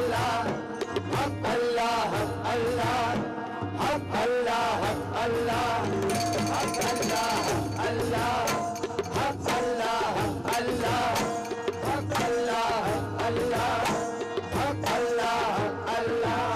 अल्लाह, हक अल्लाह, हक अल्लाह, हक अल्लाह, हक अल्लाह, हक अल्लाह, हक अल्लाह, हक अल्लाह, हक अल्लाह, हक अल्लाह, हक अल्लाह, हक अल्लाह, हक अल्लाह।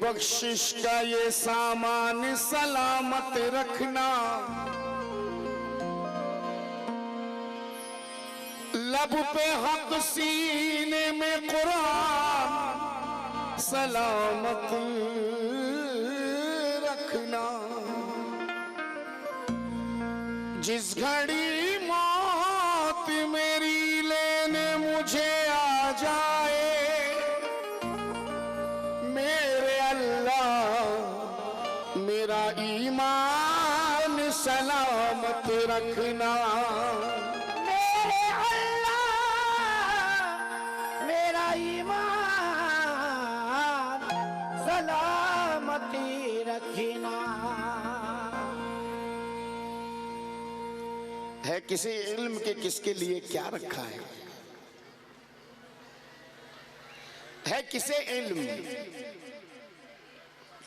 बख्शिश का ये सामान सलामत रखना, लब पे हक सीने में कुरान सलामत रखना। जिस घड़ी मौत मेरी लेने मुझे आ जाए, मेरे अल्लाह मेरा ईमान सलामत रखना। मेरे अल्लाह मेरा ईमान सलामती रखना। है किसी इल्म के किसके लिए क्या रखा है किसे इल्म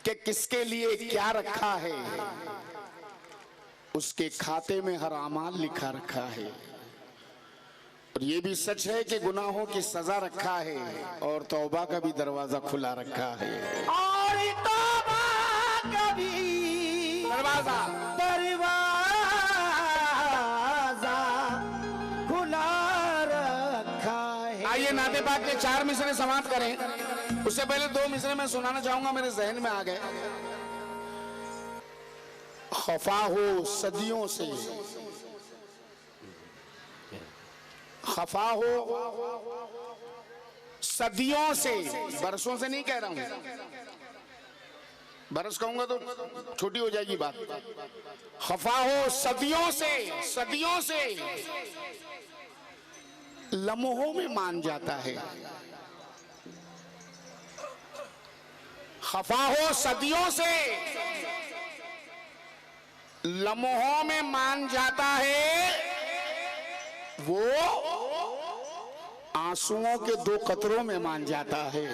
के किसके लिए क्या रखा है, उसके खाते में हर अमाल लिखा रखा है। और ये भी सच है कि गुनाहों की सजा रखा है और तौबा का भी दरवाजा खुला रखा है। और तौबा का भी दरवाजा खुला रखा है। आइए नाते पाक के 4 मिसरे समाप्त करें। उससे पहले 2 मिसरे मैं सुनाना चाहूंगा, मेरे जहन में आ गए। खफा हो सदियों से, खफा हो सदियों से, बरसों से नहीं कह रहा हूं, बरस कहूंगा तो छोटी हो जाएगी बात। खफा हो सदियों से, सदियों से लम्हों में मान जाता है। खफा हो सदियों से लम्हों में मान जाता है, वो आंसुओं के 2 कतरों में मान जाता है।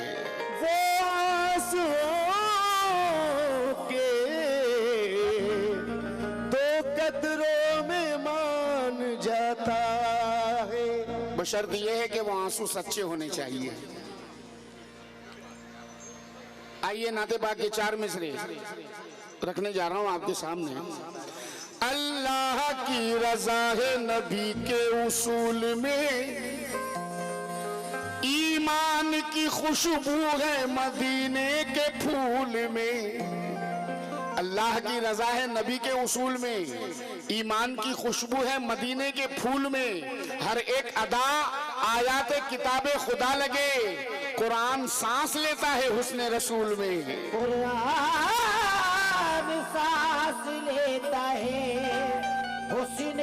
वो आंसुओं के 2 कतरों में मान जाता है। बशर्त यह है कि वो आंसू सच्चे होने चाहिए। आइए नाते पाक के 4 मिसरे रखने जा रहा हूं आपके सामने। अल्लाह की रजा है नबी के उसूल में, ईमान की खुशबू है मदीने के फूल में। अल्लाह की रजा है नबी के उसूल में, ईमान की खुशबू है मदीने के फूल में। हर एक अदा आयात किताबे खुदा लगे, कुरान सांस लेता है हुस्न रसूल में। कुरान सांस लेता है हुस्न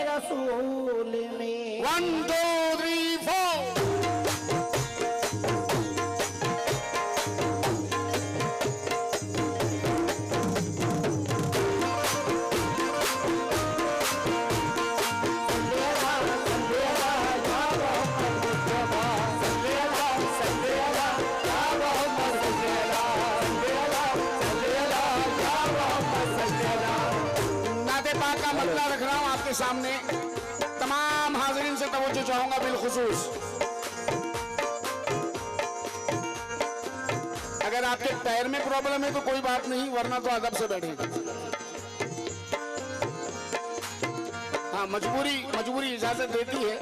रसूल में। 1 2 3 4 रख रहा हूं आपके सामने। तमाम हाजिरीन से तवज्जो चाहूंगा बिलखुसूस। अगर आपके पैर में प्रॉब्लम है तो कोई बात नहीं, वरना तो अदब से बैठे। हाँ, मजबूरी इजाजत देती है,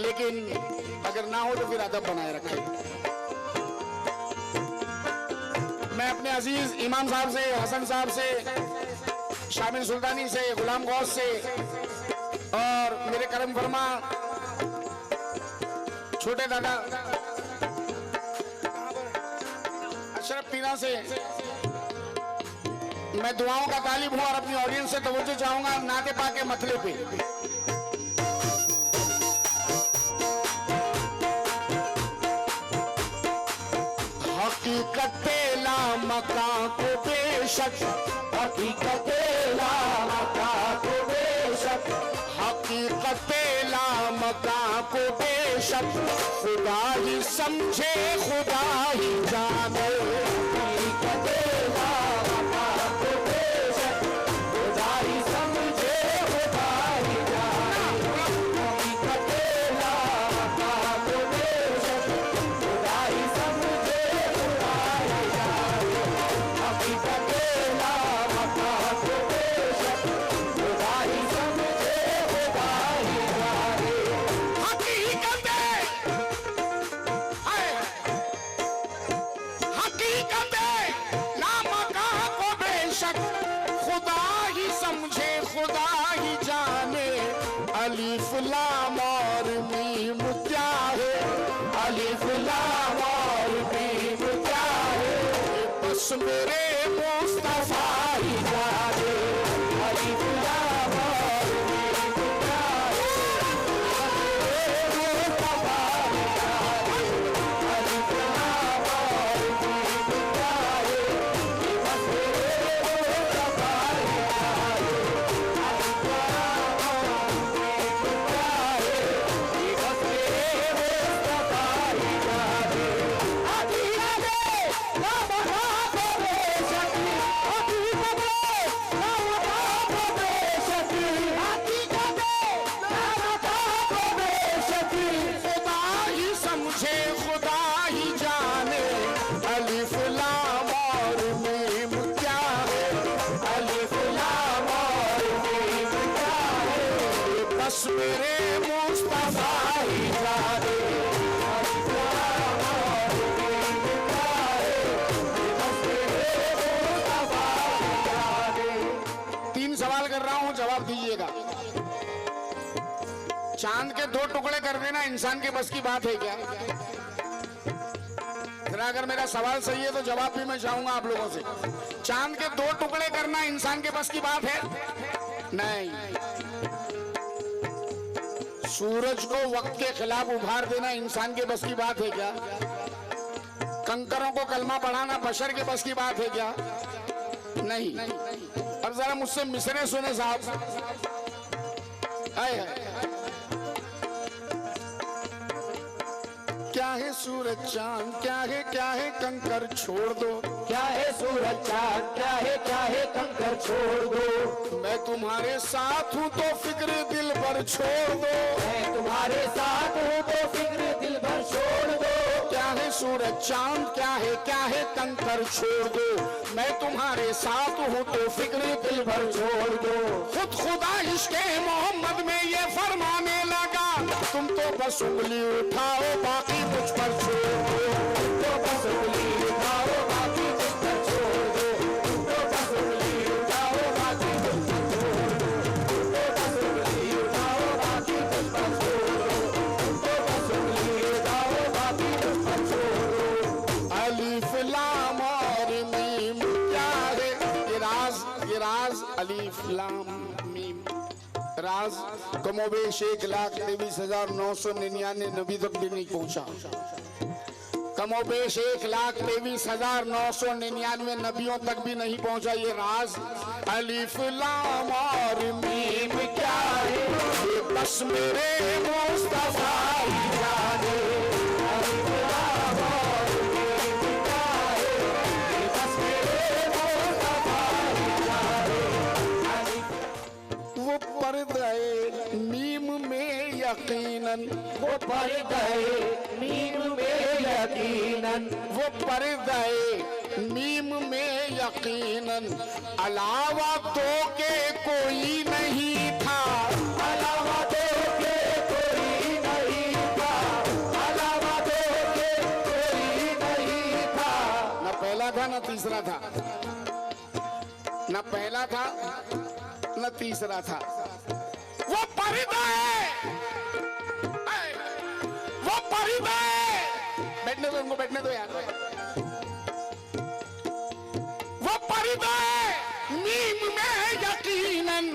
लेकिन अगर ना हो तो फिर अदब बनाए रखें। मैं अपने अजीज इमाम साहब से, हसन साहब से, शामिल सुल्तानी से, गुलाम गौस से और मेरे करम फरमा छोटे दादा अशरफ पीना से मैं दुआओं का तालिब हूं और अपनी ऑडियंस से तवज्जो चाहूंगा नाते पाक के मतले पे। हकीकत ला मकां को बेशक, हकीकत ला मकां को बेशक, हकीकत ला मकां को बेशक, खुदा ही समझे खुदा ही जाने। हकीकत ला मकां को बेशक, खुदा ही समझे खुदा ही जाने। हकीकत ला मकां को बेशक, खुदा ही समझे खुदा ही जाने। चांद के 2 टुकड़े कर देना इंसान के बस की बात है क्या? फिर अगर मेरा सवाल सही है तो जवाब भी मैं चाहूंगा आप लोगों से। चांद के 2 टुकड़े करना इंसान के बस की बात है? नहीं। सूरज को वक्त के खिलाफ उभार देना इंसान के बस की बात है क्या? कंकरों को कलमा पढ़ाना बशर के बस की बात है क्या? नहीं। अब जरा मुझसे मिसरे सुने साहब। क्या है सूरज चांद, क्या है कंकर छोड़ दो। क्या है सूरज चांद, क्या है कंकर छोड़ दो। मैं तुम्हारे साथ हूँ तो फिक्र दिल भर छोड़ दो। मैं तुम्हारे साथ हूँ तो फिक्र दिल भर छोड़ दो। क्या है सूरज चांद, क्या है कंकर छोड़ दो। मैं तुम्हारे साथ हूँ तो फिक्र दिल भर छोड़ दो। खुद खुदा इश्क़े मोहम्मद में ये फरमाने लगा, तुम तो बस उंगली उठाओ बाकी मुझ पर छोड़ दो। तुम तो बस उंगली उठाओ बाकी मुझ पर छोड़ दो। तुम तो बस उंगली उठाओ बाकी मुझ पर छोड़ दो। तुम तो बस उंगली उठाओ बाकी मुझ पर छोड़ दो। तुम तो बस उंगली उठाओ बाकी मुझ पर छोड़ दो। अलीफ लाम और मीम क्या है ये राज अलीफ लाम मीम राज कमोबेश 1,23,999 नबी तक भी नहीं पहुंचा। कमोबेश 1,23,999 नबियों तक भी नहीं पहुंचा ये राज। अलीफ लाम और मीम क्या है ये बस मेरे मुस्तफा ही जाने। अलीफ लाम और मीम क्या है ये बस मेरे मुस्तफा ही जाने। वो पर्दे मीम में यकीनन, वो पर्दे मीम में यकीनन। वो पर्दे मीम में यकीनन अलावा तो के कोई नहीं था। अलावा तो के कोई नहीं था। अलावा तो के कोई नहीं था। न पहला था न तीसरा था, न पहला था न तीसरा था। वो पर्दा है, वो पर्दा है। बैठने दो उनको, बैठने दो यार। वो पर्दा है मीम में यकीनन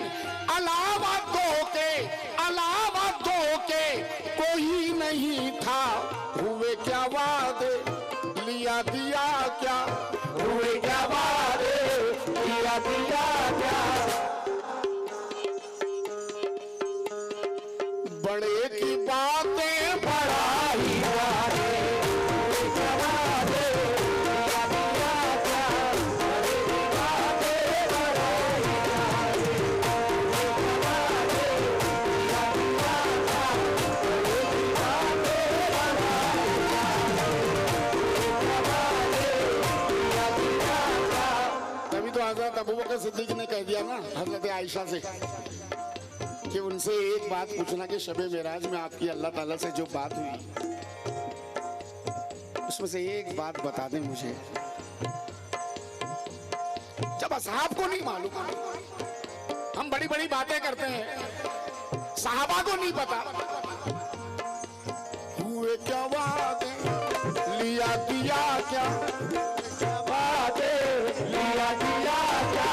अलावा दो के कोई नहीं था। हुए क्या वादे लिया दिया क्या, हुए क्या वादे लिया दिया क्या। बड़े की बातें बड़ा ही जाने। हुए क्या वादे लिया दिया क्या। बड़े की बातें बड़ा ही जाने। हुए क्या वादे लिया दिया क्या। बड़े की बातें बड़ा ही जाने। हुए क्या वादे लिया दिया क्या। तभी तो हजरत अबू बकर सिद्दीक ने कह दिया ना हजरत आयशा से कि उनसे एक बात पूछना कि शबे मेराज में आपकी अल्लाह ताला से जो बात हुई उसमें से एक बात बता दें मुझे। जब असहाब को नहीं मालूम, हम बड़ी बड़ी बातें करते हैं, सहाबा को नहीं पता। हुए क्या वादे लिया दिया क्या, वादे लिया दिया क्या।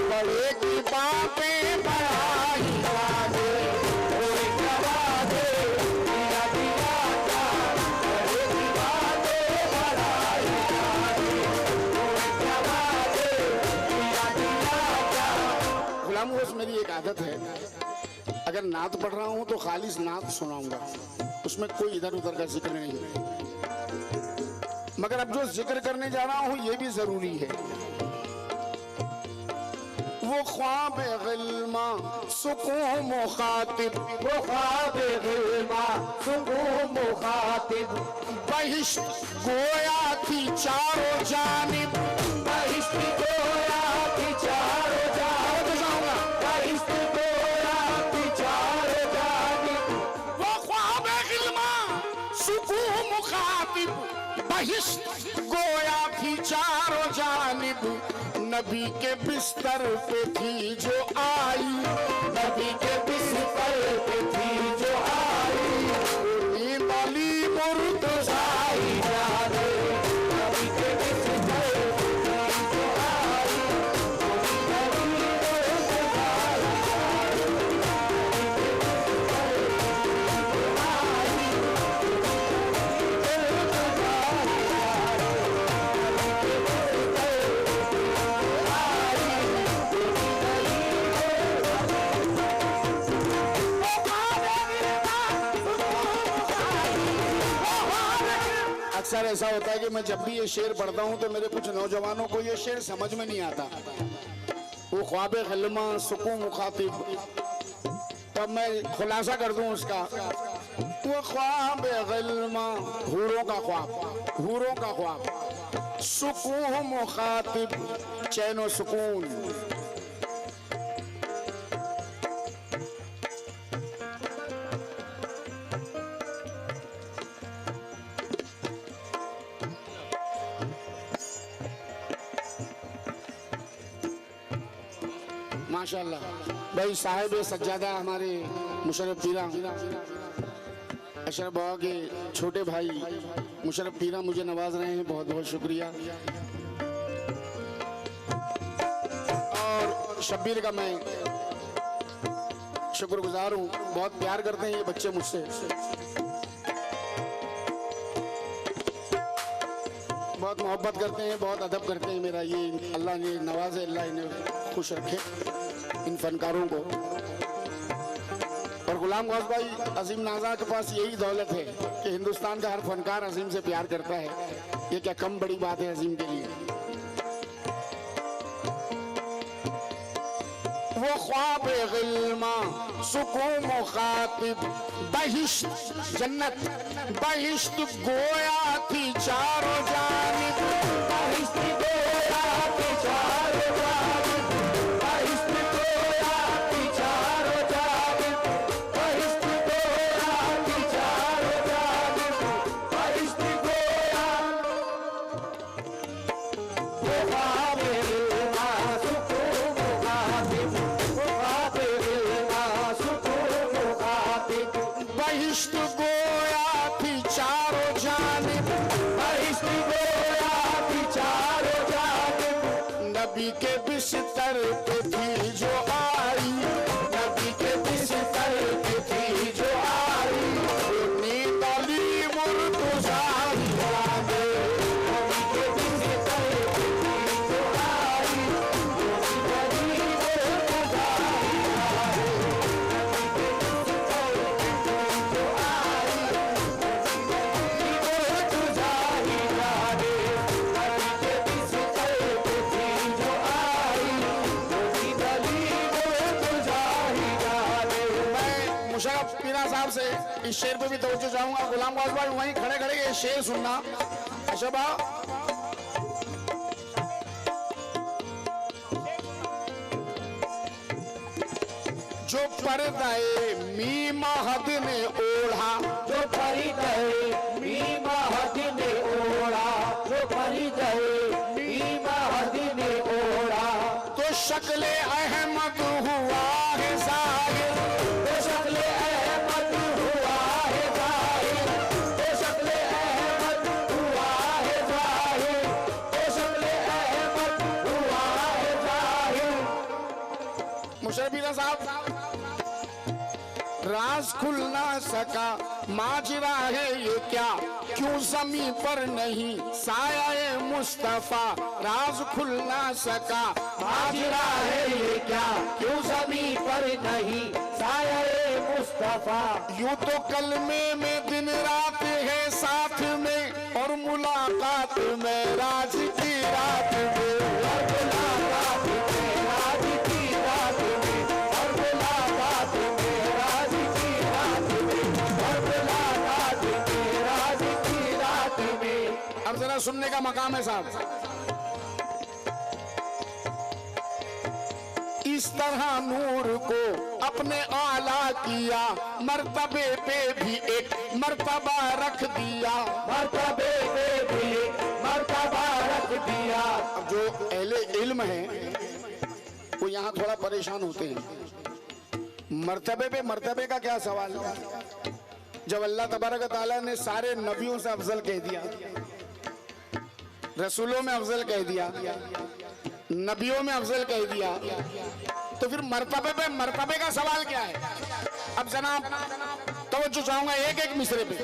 बड़े की बातें बढ़ाई वादे। हुए क्या वादे लिया दिया क्या। बड़े की बातें बढ़ाई जाने। हुए क्या वादे लिया दिया क्या। गुलाम होश मेरी एक आदत है, अगर नात पढ़ रहा हूं तो खालिस नात सुनाऊंगा, उसमें कोई इधर उधर का जिक्र नहीं। मगर अब जो जिक्र करने जा रहा हूं ये भी जरूरी है। वो ख्वाब गिल्मा सुकून मुखातिब, वो ख्वाब गिल्मा सुकून मुखातिब। बहिश्त गोया थी चारों जानिब। बहिश्त गोया थी चारों जानिब। बहिश्त गोया थी चारों जानिब। वो ख्वाब गिल्मा सुकून मुखातिब, बहिश्त गोया थी चारों जानिब। नबी के बिस्तर पे थी जो आई, नबी के बिस्तर पे थी जो आई। अक्सर ऐसा होता है कि मैं जब भी ये शेर पढ़ता हूँ तो मेरे कुछ नौजवानों को ये शेर समझ में नहीं आता। वो ख्वाब ग़िल्मा सुकून मुखातिब, तब मैं खुलासा कर दूं उसका। वो ख्वाब ग़िल्मा, हूरों का ख्वाब, हूरों का ख्वाब, सुकून मुखातिब, चैन व सुकून। माशाल्लाह भाई साहिब सज्जादा हमारे मुशर्रफ पीरा, अशरफ बाबा के छोटे भाई मुशर्रफ पीरा मुझे नवाज रहे हैं, बहुत बहुत शुक्रिया। और शब्बीर का मैं शुक्रगुजार हूँ, बहुत प्यार करते हैं ये बच्चे मुझसे, बहुत मोहब्बत करते हैं, बहुत अदब करते हैं। मेरा ये अल्लाह ने नवाजे, अल्लाह इन्हें खुश रखे इन फनकारों को। और गुलाम गौस भाई अजीम नाजा के पास यही दौलत है कि हिंदुस्तान का हर फनकार अजीम से प्यार करता है। ये क्या कम बड़ी बात है अजीम के लिए। वो ख्वाब ग़िल्मा सुकून मुखातिब, बहिश्त जन्नत बहिश्त गोया थी चारों जानिब, बहिश्त गोया थी चारों जानिब, बहिश्त गोया थी चारों जानिब, बहिश्त गोया थी चारों जानिब, बहिश्त गोया। वो ख्वाब ग़िल्मा सुकून मुखातिब, वो ख्वाब ग़िल्मा सुकून मुखातिब, बहिश्त गोया थी चारों जानिब, बहिश्त गोया थी चारों जानिब। नबी के बिस्तर पे थी जो आई, नबी के बिस्तर पे थी जो आई, नींद अली मुर्तज़ा याद, नबी के बिस्तर पे थी जो आई, नींद अली मुर्तज़ा याद, नबी के बिस्तर पे थी जो आई, नींद अली मुर्तज़ा याद, नबी के बिस्तर पे थी जो आई, नींद अली मुर्तज़ा याद। मैं मुशर्रफ पीरा साहब से इस शेर पे भी तवज्जो चाहूंगा। गुलाम गौस भाई वहीं खड़े खड़े ये शेर सुनना। अशबा जो पर्दाए मी महद ने ओढ़ा, जो पर्दाए मी महद ने ओढ़ा, जो पर्दाए मी महद ने ओढ़ा, तो शक्ले अहमद हुआ है जाहिर, तो शक्ले अहमद हुआ है जाहिर, तो शक्ले अहमद हुआ है जाहिर, तो शक्ले अहमद हुआ है जाहिर। मुशर्रफ साहब राज खुल ना सका माजरा है ये क्या, क्यों ज़मीं पर नहीं साया मुस्तफा, राज खुल ना सका माजरा है ये क्या, क्यों ज़मीं पर नहीं साया मुस्तफा। यूं तो कलमे में दिन रात है साथ में, और मुलाकात में राज की रात में, और मुलाकात में राज की रात में, और मुलाकात में राज की रात में, और मुलाकात में राज की रात में। अब जरा सुनने का मकाम है साहब। इस तरह नूर को अपने आला किया, मर्तबे पे भी एक मर्तबा रख दिया, मर्तबे पे भी एक मर्तबा रख दिया। अब जो अहले इल्म है वो यहाँ थोड़ा परेशान होते हैं। मर्तबे पे मर्तबे का क्या सवाल है? जब अल्लाह तबारक ताला ने सारे नबियों से अफजल कह दिया, रसूलों में अफजल कह दिया, नबियों में अफजल कह दिया, तो फिर मर्तबे पे मर्तबे का सवाल क्या है? अब जनाब तवज्जो चाहूंगा एक एक मिसरे पे।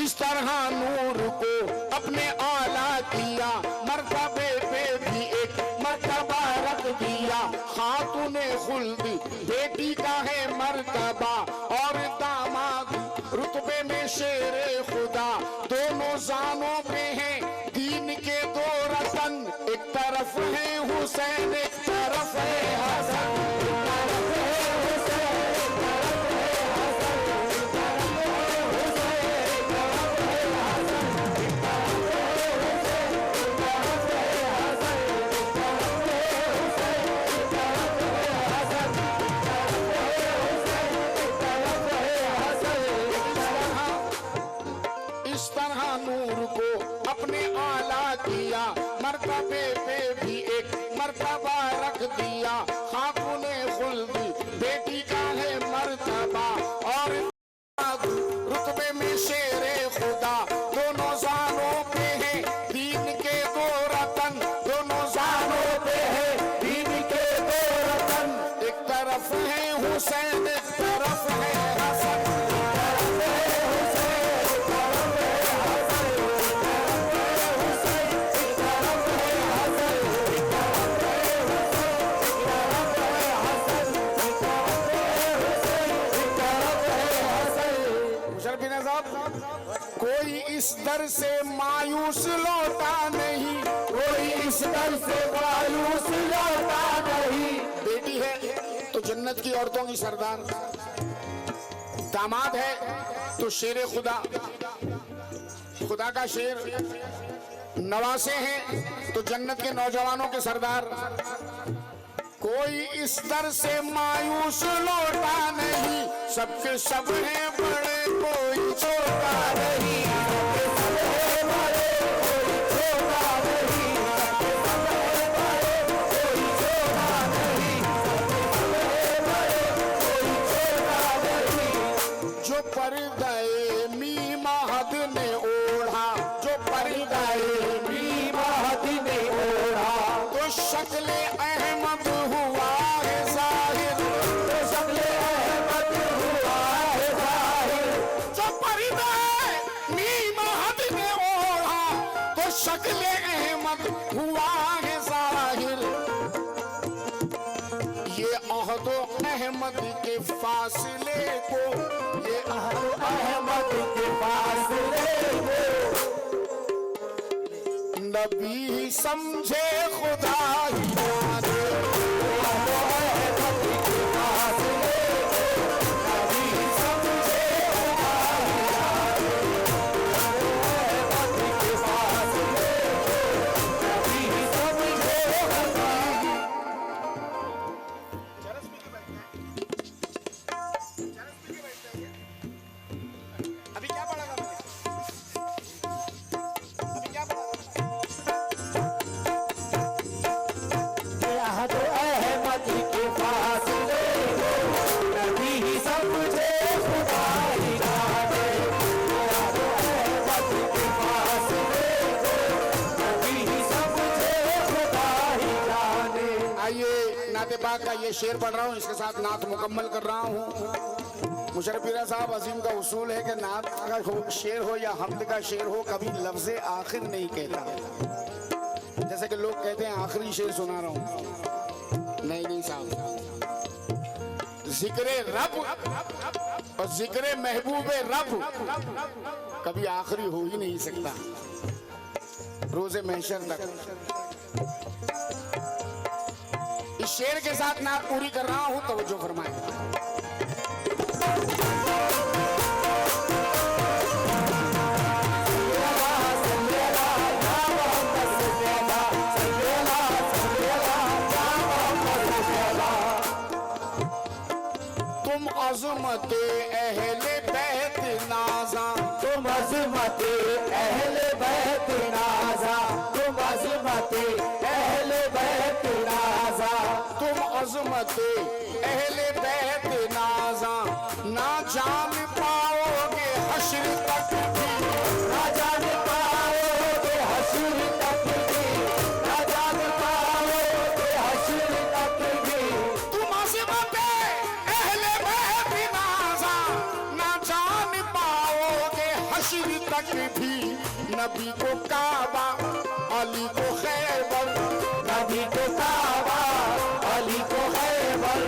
इस तरह नूर को अपने आला किया, मर्तबे पे भी एक मर्तबा रख दिया। खातूने खुल्दी बेटी का है मर्तबा, और दामाद रुतबे में शेरे खुदा, जानों पे हैं दीन के दो रतन, एक तरफ है हुसैन एक तरफ है हसन। इस तरह नूर को अपने आला किया, मर्तबे पे भी एक मर्तबा रख दिया। खातूने खुल्द बेटी का है मर्तबा और रुतबे में शेरे खुदा। दोनों जानों पे है दीन के दो रतन, दोनों जानों पे है दीन के दो रतन, एक तरफ है हुसैन एक तरफ है हसन। कोई इस दर से मायूस लौटा नहीं, कोई इस दर से मायूस लौटा नहीं। बेटी है तो जन्नत की औरतों की सरदार, दामाद है तो शेर खुदा, खुदा का शेर, नवासे हैं तो जन्नत के नौजवानों के सरदार। कोई इस दर से मायूस लौटा नहीं, सबके सब हैं बड़े कोई छोटा नहीं। जो पर्दाए मी महद ने ओढ़ा, जो पर्दाए मी महद ने ओढ़ा, तो शक्ले अहमद हुआ है जाहिर, तो शक्ले अहमद हुआ है जाहिर। जो पर्दाए मी महद ने ओढ़ा, तो शक्ले अहमद हुआ है जाहिर। ये अहदो अहमद के फासले को, ये अहदो अहमद के फासले को नबी समझे खुदा ही जाने। अहदो अहमद के फासले को नबी समझे खुदा ही जाने। अहदो अहमद के फासले को नबी समझे खुदा ही। अभी क्या पढ़ेगा, अभी क्या पढ़ेगा? अहद अहमद के फासले को नबी समझे खुदा ही जाने। अहद अहमद के फासले को नबी समझे खुदा ही जाने। आइए नाते पाक का ये शेर पढ़ रहा हूँ, इसके साथ नात मुकम्मल कर रहा हूँ। मुशर्रफ पीरा साहब अजीम का उसूल है कि नात का शेर हो या हमद का शेर हो, कभी लफ्ज़े आखिर नहीं कहता। जैसे कि लोग कहते हैं आखिरी शेर सुना रहा हूँ, नहीं साहब, जिक्रे रब और जिक्रे महबूबे रब कभी आखिरी हो ही नहीं सकता रोज़े महशर तक। इस शेर के साथ नात पूरी कर रहा हूँ, तवज्जो फरमाएं। तुम अज़मते अहले बैत नाज़ा, तुम अज़मते अहले बैत नाज़ा, तुम अज़मते अहले बैत नाज़ा, तुम अज़मते अहले बैत नाज़ा। ना जान पाओगे हश्र तक भी, ना जान पाओगे हश्र तक भी, ना जान पाओगे हश्र तक भी। तुम अज़मते अहले बैत नाज़ा, ना जान पाओगे हश्र तक भी। नबी को काबा अली को खैबर, नबी को काबा अली को खैबर,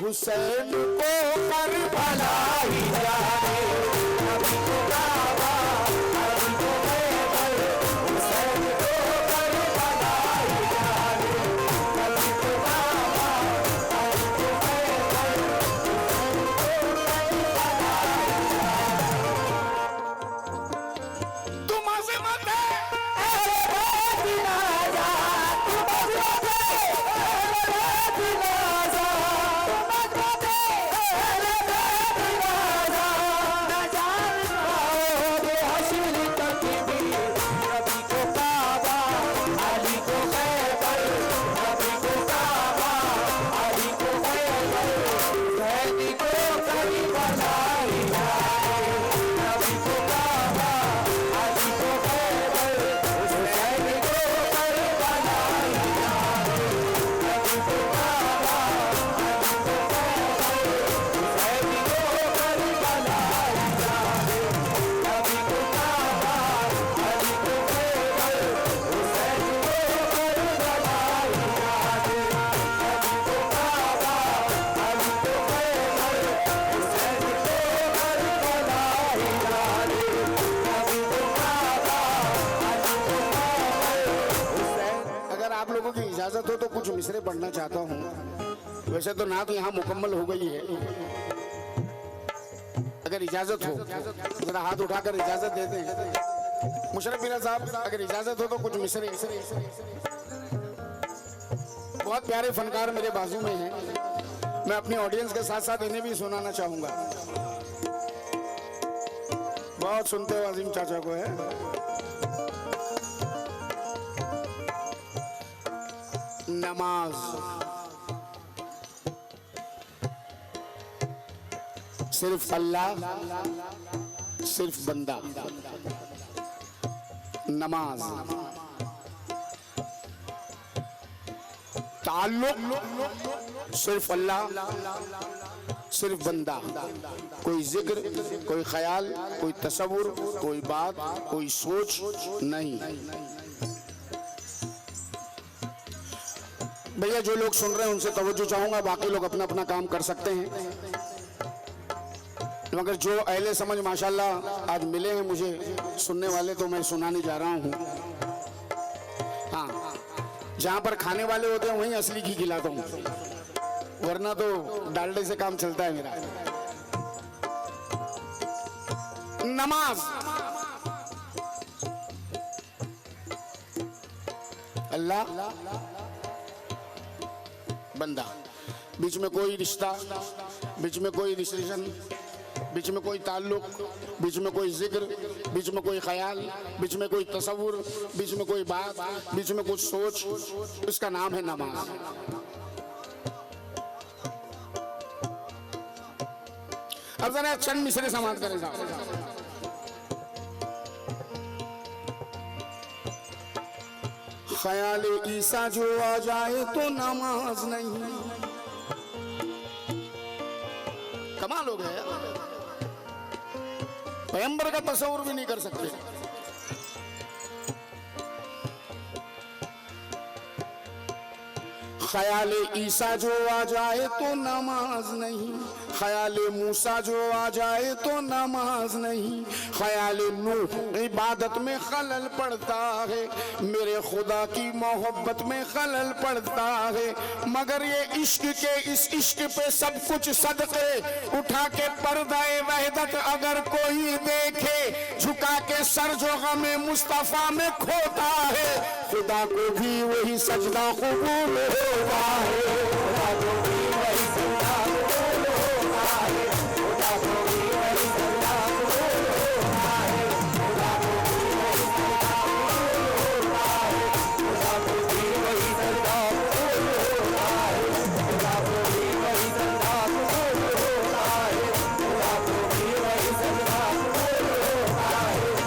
हुसैन को करबला ही जाने। नबी को काबा मिसरे पढ़ना चाहता हूँ। वैसे तो नात यहाँ मुकम्मल हो गई है, अगर इजाजत हो जरा हाथ उठाकर इजाजत दे दें। मुशर्रफ मीरा साहब अगर इजाजत हो तो कुछ मिसरे। बहुत प्यारे फनकार मेरे बाजू में हैं, मैं अपने ऑडियंस के साथ साथ इन्हें भी सुनाना चाहूंगा। बहुत सुनते हो अजीम चाचा को है। नमाज सिर्फ अल्लाह, सिर्फ बंदा। नमाज ताल्लुक सिर्फ अल्लाह, सिर्फ बंदा। कोई जिक्र, कोई ख्याल, कोई तसव्वुर, कोई बात, कोई सोच नहीं। भैया जो लोग सुन रहे हैं उनसे तवज्जो चाहूंगा, बाकी लोग अपना अपना काम कर सकते हैं। मगर जो अहले समझ माशाल्लाह आज मिले हैं मुझे सुनने वाले, तो मैं सुनाने जा रहा हूँ। हाँ, जहाँ पर खाने वाले होते हैं वहीं असली घी खिलाता हूँ, वरना तो डालडे से काम चलता है मेरा। नमाज अल्लाह, बंदा। बीच में कोई रिश्ता, बीच में कोई रिलेशन, बीच में कोई ताल्लुक, बीच में कोई जिक्र, बीच में कोई ख्याल, बीच में कोई तसव्वुर, बीच में कोई बात, बीच में कुछ सोच, इसका नाम है नमाज। अब जरा चंद मिसरे समाप्त करें साहब। ख्याल ईसा जो आ जाए तो नमाज नहीं। कमाल हो गया, पैगंबर का तस्वुर भी नहीं कर सकते। ख्याल ईसा जो आ जाए तो नमाज नहीं, ख्याल मूसा जो आ जाए तो नमाज नहीं, ख्याल नूह इबादत में खलल पड़ता है, मेरे खुदा की मोहब्बत में खलल पड़ता है। मगर ये इश्क के इस इश्क पे सब कुछ सदके उठा के पर्दाए वहदत अगर कोई देखे, झुका के सर जो गमे मुस्तफा में खोता है, खुदा को भी वही सजदा कबूल होता है। खुदा को भी वही सजदा कबूल होता है। खुदा को भी वही सजदा कबूल होता है। खुदा को भी वही सजदा कबूल होता है। खुदा को भी वही सजदा कबूल होता है। खुदा को भी वही सजदा कबूल होता है। खुदा को भी वही सजदा कबूल होता है। खुदा को भी वही सजदा कबूल होता है।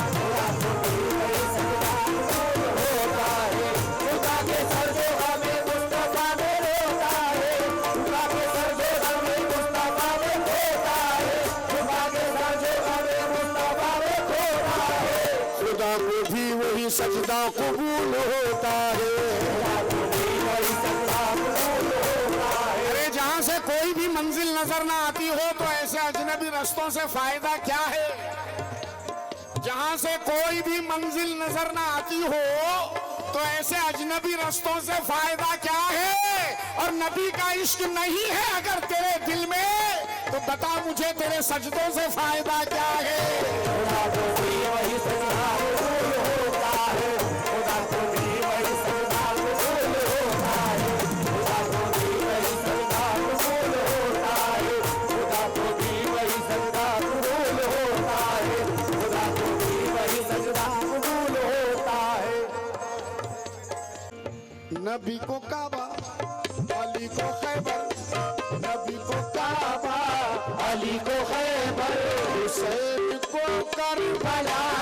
खुदा के सर जो हमें मुस्तफा में रोता है, खुदा के सर जो हमें मुस्तफा में खोता है, खुदा के सर जो हमें मुस्तफा में खोता है, खुदा को भी वही सजदा कबूल होता है। खुदा को भी वही सजदा कबूल होता है। अरे जहाँ से कोई भी मंजिल नजर ना आती हो तो ऐसे अजनबी रास्तों से फायदा क्या है? जहाँ से कोई भी मंजिल नजर ना आती हो तो ऐसे अजनबी रास्तों से फायदा क्या है? और नबी का इश्क नहीं है अगर तेरे दिल में, तो बता मुझे तेरे सजदों से फायदा क्या है? खुदा को भी वही सजदा कबूल होता है। खुदा को भी वही सजदा कबूल होता है। खुदा को भी वही सजदा कबूल होता है। खुदा को भी वही सजदा कबूल होता है। खुदा को भी वही सजदा कबूल होता है। नबी को काबा, अली को खैबर, नबी को काबा, अली को खैबर, हुसैन को करबला।